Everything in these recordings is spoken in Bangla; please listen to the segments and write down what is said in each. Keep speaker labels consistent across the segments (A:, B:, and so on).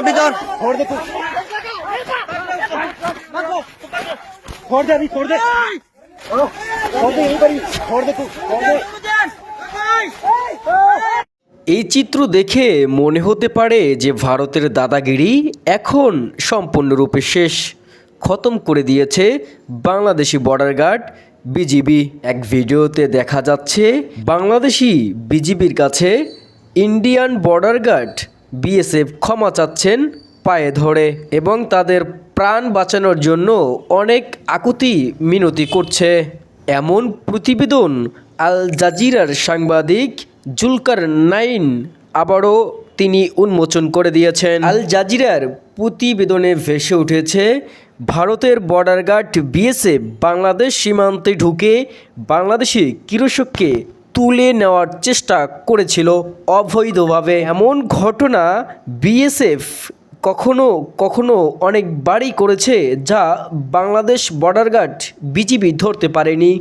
A: ভিতর ফোর দে ফোর দে আমি ফোর দে ফোর দে এইবারই ফোর দে ফোর দে।
B: এই চিত্র দেখে মনে হতে পারে যে ভারতের দাদাগিরি এখন সম্পূর্ণরূপে শেষ, খতম করে দিয়েছে বাংলাদেশি বর্ডার গার্ড বিজিবি। এক ভিডিওতে দেখা যাচ্ছে বাংলাদেশি বিজিবির কাছে ইন্ডিয়ান বর্ডার গার্ড বিএসএফ ক্ষমা চাচ্ছেন পায়ে ধরে এবং তাদের প্রাণ বাঁচানোর জন্য অনেক আকুতি মিনতি করছে। এমন প্রতিবেদন আল জাজিরার সাংবাদিক জুলকার নাইন আবারও তিনি উন্মোচন করে দিয়েছেন। আল জাজিরার প্রতিবেদনে ভেসে উঠেছে ভারতের বর্ডার গার্ড বিএসএফ বাংলাদেশ সীমান্তে ঢুকে বাংলাদেশি কৃষককে তুলে নেওয়ার চেষ্টা করেছিল অবৈধভাবে। এমন ঘটনা বিএসএফ কখনো কখনো অনেকবারই করেছে, যা বাংলাদেশ বর্ডার গার্ড বিজিবি ধরতে পারেনি।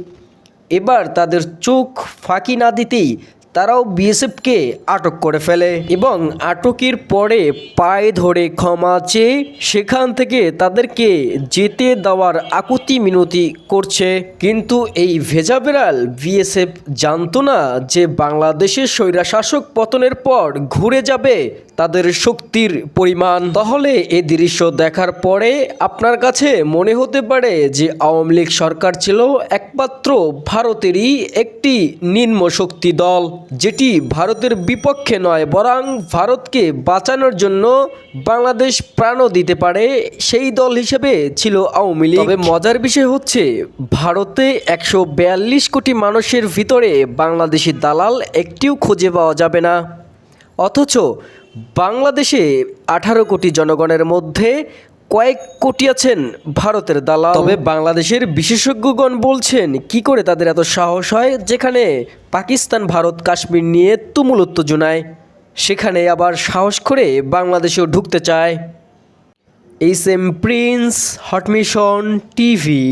B: এবার তাদের চোখ ফাঁকি না দিতেই তারাও বিএসএফকে আটক করে ফেলে এবং আটকের পরে পায়ে ধরে ক্ষমা চেয়ে সেখান থেকে তাদেরকে যেতে দেওয়ার আকুতি মিনতি করছে। কিন্তু এই ভেজাবেড়াল বিএসএফ জানতো না যে বাংলাদেশের স্বৈরশাসক পতনের পর ঘুরে যাবে তাদের শক্তির পরিমাণ। তাহলে এই দৃশ্য দেখার পরে আপনার কাছে মনে হতে পারে যে আওয়ামী লীগ সরকার ছিল একমাত্র ভারতেরই একটি নিম্ন শক্তি দল, যেটি ভারতের বিপক্ষে নয় বরং ভারতকে বাঁচানোর জন্য বাংলাদেশ প্রাণও দিতে পারে সেই দল হিসেবে ছিল আওয়ামী লীগ। তবে মজার বিষয় হচ্ছে ভারতে 142 কোটি মানুষের ভিতরে বাংলাদেশি দালাল একটিও খুঁজে পাওয়া যাবে না, অথচ বাংলাদেশে 18 কোটি জনগণের মধ্যে কয়েক কোটি আছেন ভারতের দালাল। তবে বাংলাদেশের বিশেষজ্ঞগণ বলছেন কি করে তাদের এত সাহস হয়, যেখানে পাকিস্তান ভারত কাশ্মীর নিয়ে তুমুল উত্তেজনায়, সেখানে আবার সাহস করে বাংলাদেশেও ঢুকতে চায়। H M prince, hot mission TV.